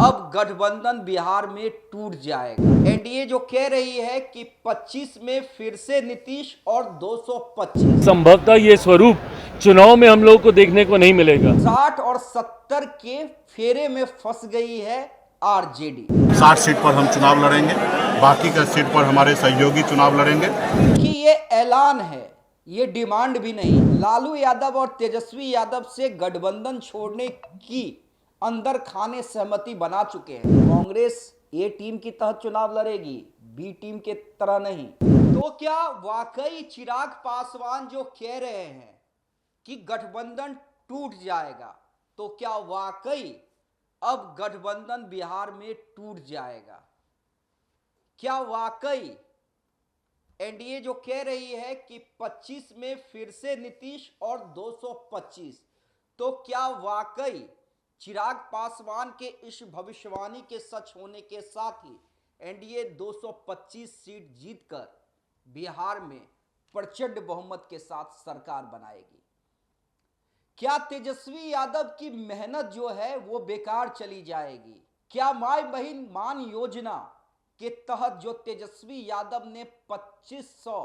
अब गठबंधन बिहार में टूट जाएगा। एनडीए जो कह रही है कि 25 में फिर से नीतीश और 225। संभवतः ये स्वरूप चुनाव में हम लोगों को देखने को नहीं मिलेगा। 60 और 70 के फेरे में फंस गई है आरजेडी। 60 सीट पर हम चुनाव लड़ेंगे, बाकी का सीट पर हमारे सहयोगी चुनाव लड़ेंगे। कि ये ऐलान है, ये डिमांड भी नहीं। लालू यादव और तेजस्वी यादव से गठबंधन छोड़ने की अंदर खाने सहमति बना चुके हैं। कांग्रेस ए टीम की तहत चुनाव लड़ेगी, बी टीम के तरह नहीं। तो क्या वाकई चिराग पासवान जो कह रहे हैं कि गठबंधन टूट जाएगा, तो क्या वाकई अब गठबंधन बिहार में टूट जाएगा? क्या वाकई एनडीए जो कह रही है कि 25 में फिर से नीतीश और 225, तो क्या वाकई चिराग पासवान के इस भविष्यवाणी के सच होने के साथ ही एनडीए 225 सीट जीतकर बिहार में प्रचंड बहुमत के साथ सरकार बनाएगी? क्या तेजस्वी यादव की मेहनत जो है वो बेकार चली जाएगी? क्या माई बहन मान योजना के तहत जो तेजस्वी यादव ने 2500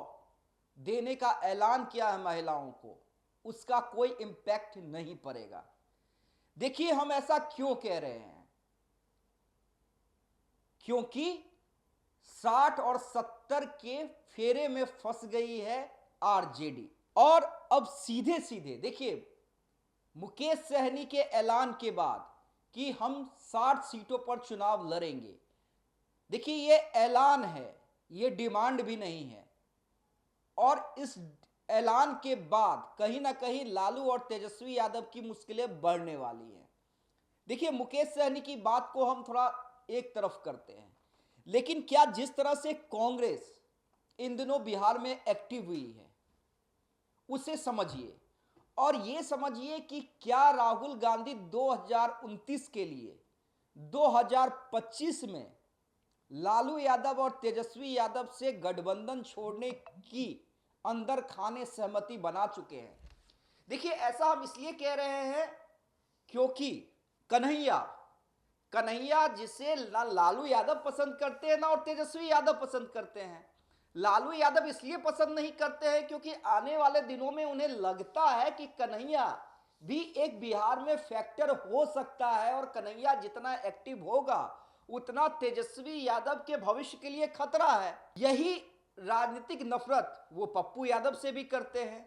देने का ऐलान किया है महिलाओं को, उसका कोई इंपैक्ट नहीं पड़ेगा? देखिए, हम ऐसा क्यों कह रहे हैं, क्योंकि 60 और 70 के फेरे में फंस गई है आरजेडी। और अब सीधे सीधे देखिए, मुकेश सहनी के ऐलान के बाद कि हम 60 सीटों पर चुनाव लड़ेंगे, देखिए ये ऐलान है, ये डिमांड भी नहीं है। और इस ऐलान के बाद कहीं ना कहीं लालू और तेजस्वी यादव की मुश्किलें बढ़ने वाली हैं। देखिए, मुकेश सहनी की बात को हम थोड़ा एक तरफ करते हैं, लेकिन क्या जिस तरह से कांग्रेस इन दिनों बिहार में एक्टिव हुई है उसे समझिए, और यह समझिए कि क्या राहुल गांधी 2029 के लिए 2025 में लालू यादव और तेजस्वी यादव से गठबंधन छोड़ने की अंदर खाने सहमति बना चुके हैं। देखिए, ऐसा हम इसलिए कह रहे हैं क्योंकि कन्हैया जिसे ना लालू यादव पसंद करते हैं ना और तेजस्वी यादव पसंद करते हैं। लालू यादव इसलिए पसंद नहीं करते हैं क्योंकि आने वाले दिनों में उन्हें लगता है कि कन्हैया भी एक बिहार में फैक्टर हो सकता है, और कन्हैया जितना एक्टिव होगा उतना तेजस्वी यादव के भविष्य के लिए खतरा है। यही राजनीतिक नफरत वो पप्पू यादव से भी करते हैं।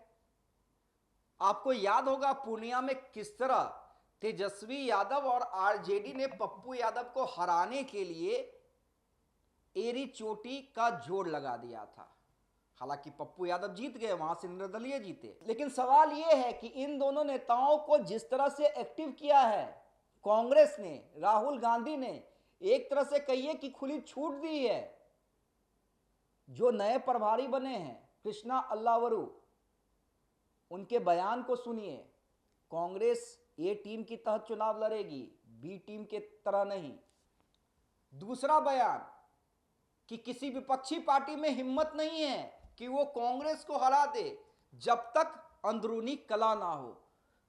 आपको याद होगा पूर्णिया में किस तरह तेजस्वी यादव और आरजेडी ने पप्पू यादव को हराने के लिए एरी चोटी का जोड़ लगा दिया था। हालांकि पप्पू यादव जीत गए, वहां से निर्दलीय जीते, लेकिन सवाल यह है कि इन दोनों नेताओं को जिस तरह से एक्टिव किया है कांग्रेस ने, राहुल गांधी ने, एक तरह से कहिए कि खुली छूट दी है। जो नए प्रभारी बने हैं कृष्णा अल्लावरू, उनके बयान को सुनिए। कांग्रेस ए टीम की तहत चुनाव लड़ेगी, बी टीम के तरह नहीं। दूसरा बयान कि किसी विपक्षी पार्टी में हिम्मत नहीं है कि वो कांग्रेस को हरा दे जब तक अंदरूनी कला ना हो।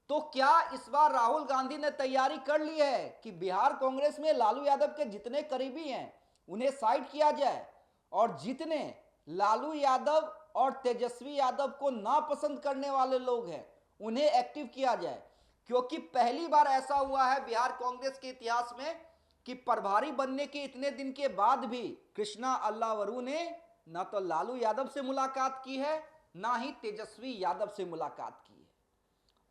तो क्या इस बार राहुल गांधी ने तैयारी कर ली है कि बिहार कांग्रेस में लालू यादव के जितने करीबी हैं उन्हें साइड किया जाए, और जितने लालू यादव और तेजस्वी यादव को नापसंद करने वाले लोग हैं उन्हें एक्टिव किया जाए? क्योंकि पहली बार ऐसा हुआ है बिहार कांग्रेस के इतिहास में कि प्रभारी बनने के इतने दिन के बाद भी कृष्णा अल्लावरू ने ना तो लालू यादव से मुलाकात की है, ना ही तेजस्वी यादव से मुलाकात की है।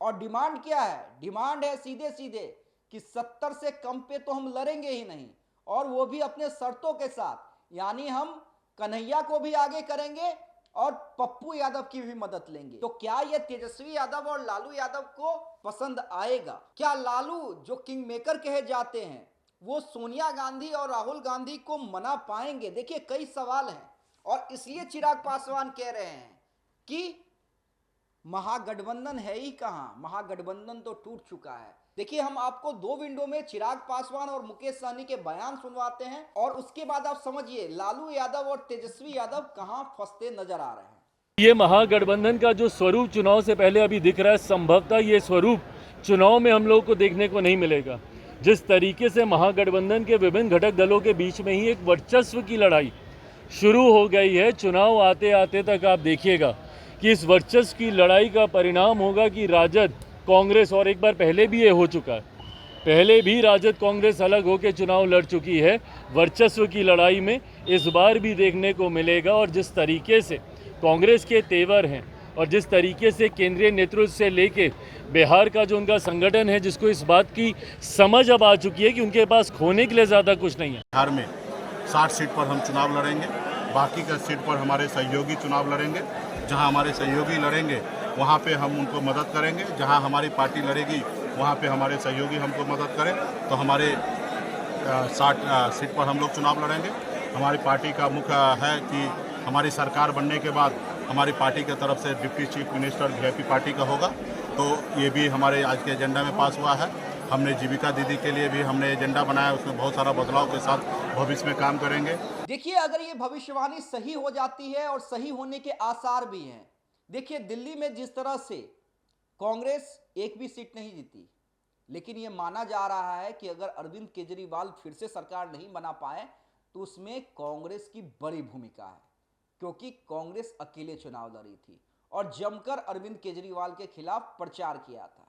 और डिमांड क्या है? डिमांड है सीधे सीधे कि 70 से कम पे तो हम लड़ेंगे ही नहीं, और वो भी अपने शर्तों के साथ। यानी हम कन्हैया को भी आगे करेंगे और पप्पू यादव की भी मदद लेंगे। तो क्या यह तेजस्वी यादव और लालू यादव को पसंद आएगा? क्या लालू जो किंग मेकर कहे जाते हैं वो सोनिया गांधी और राहुल गांधी को मना पाएंगे? देखिए, कई सवाल हैं, और इसलिए चिराग पासवान कह रहे हैं कि महागठबंधन है ही कहां, महागठबंधन तो टूट चुका है। देखिए, हम आपको दो विंडो में चिराग पासवान और मुकेश सहनी के बयान सुनवाते हैं, और उसके बाद आप समझिए लालू यादव और तेजस्वी यादव कहां फंसते नजर आ रहे हैं। ये महागठबंधन का जो स्वरूप चुनाव से पहले अभी दिख रहा है, संभवतः ये स्वरूप चुनाव में हम लोगों को देखने को नहीं मिलेगा। जिस तरीके से महागठबंधन के विभिन्न घटक दलों के बीच में ही एक वर्चस्व की लड़ाई शुरू हो गई है, चुनाव आते आते तक आप देखिएगा कि इस वर्चस्व की लड़ाई का परिणाम होगा कि राजद, कांग्रेस, और एक बार पहले भी ये हो चुका है, पहले भी राजद कांग्रेस अलग होकर चुनाव लड़ चुकी है, वर्चस्व की लड़ाई में इस बार भी देखने को मिलेगा। और जिस तरीके से कांग्रेस के तेवर हैं और जिस तरीके से केंद्रीय नेतृत्व से लेके बिहार का जो उनका संगठन है, जिसको इस बात की समझ अब आ चुकी है कि उनके पास खोने के लिए ज़्यादा कुछ नहीं है। बिहार में 60 सीट पर हम चुनाव लड़ेंगे, बाकी का सीट पर हमारे सहयोगी चुनाव लड़ेंगे। जहां हमारे सहयोगी लड़ेंगे वहां पे हम उनको मदद करेंगे, जहां हमारी पार्टी लड़ेगी वहां पे हमारे सहयोगी हमको मदद करें। तो हमारे 60 सीट पर हम लोग चुनाव लड़ेंगे। हमारी पार्टी का मुख्य है कि हमारी सरकार बनने के बाद हमारी पार्टी की तरफ से deputy chief minister VIP party का होगा, तो ये भी हमारे आज के एजेंडा में पास हुआ है। हमने जीविका दीदी के लिए भी हमने एजेंडा बनाया, उसमें बहुत सारा बदलाव के साथ भविष्य में काम करेंगे। देखिए, अगर ये भविष्यवाणी सही हो जाती है और सही होने के आसार भी हैं। देखिए, दिल्ली में जिस तरह से कांग्रेस एक भी सीट नहीं जीती, लेकिन यह माना जा रहा है कि अगर अरविंद केजरीवाल फिर से सरकार नहीं बना पाए तो उसमें कांग्रेस की बड़ी भूमिका है, क्योंकि कांग्रेस अकेले चुनाव लड़ी थी और जमकर अरविंद केजरीवाल के खिलाफ प्रचार किया था।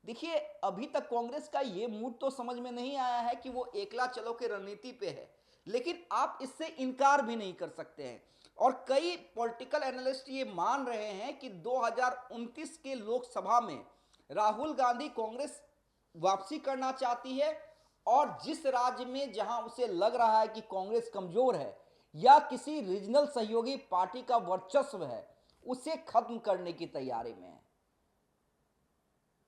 देखिए, अभी तक कांग्रेस का यह मूड तो समझ में नहीं आया है कि वो एकला चलो के रणनीति पे है, लेकिन आप इससे इनकार भी नहीं कर सकते हैं। और कई पॉलिटिकल एनालिस्ट ये मान रहे हैं कि 2029 के लोकसभा में राहुल गांधी कांग्रेस वापसी करना चाहती है और जिस राज्य में जहां उसे लग रहा है कि कांग्रेस कमजोर है या किसी रीजनल सहयोगी पार्टी का वर्चस्व है, उसे खत्म करने की तैयारी में है।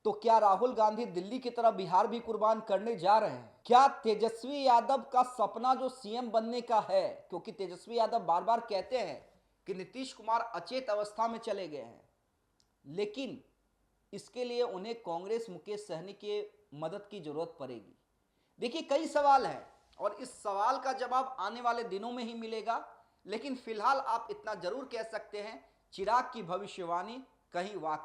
तो क्या राहुल गांधी दिल्ली की तरह बिहार भी कुर्बान करने जा रहे हैं? क्या तेजस्वी यादव का सपना जो सीएम बनने का है, क्योंकि तेजस्वी यादव बार बार कहते हैं कि नीतीश कुमार अचेत अवस्था में चले गए हैं, लेकिन इसके लिए उन्हें कांग्रेस मुकेश सहनी के मदद की जरूरत पड़ेगी। देखिए, कई सवाल हैं और इस सवाल का जवाब आने वाले दिनों में ही मिलेगा, लेकिन फिलहाल आप इतना जरूर कह सकते हैं, चिराग की भविष्यवाणी कहीं वाकई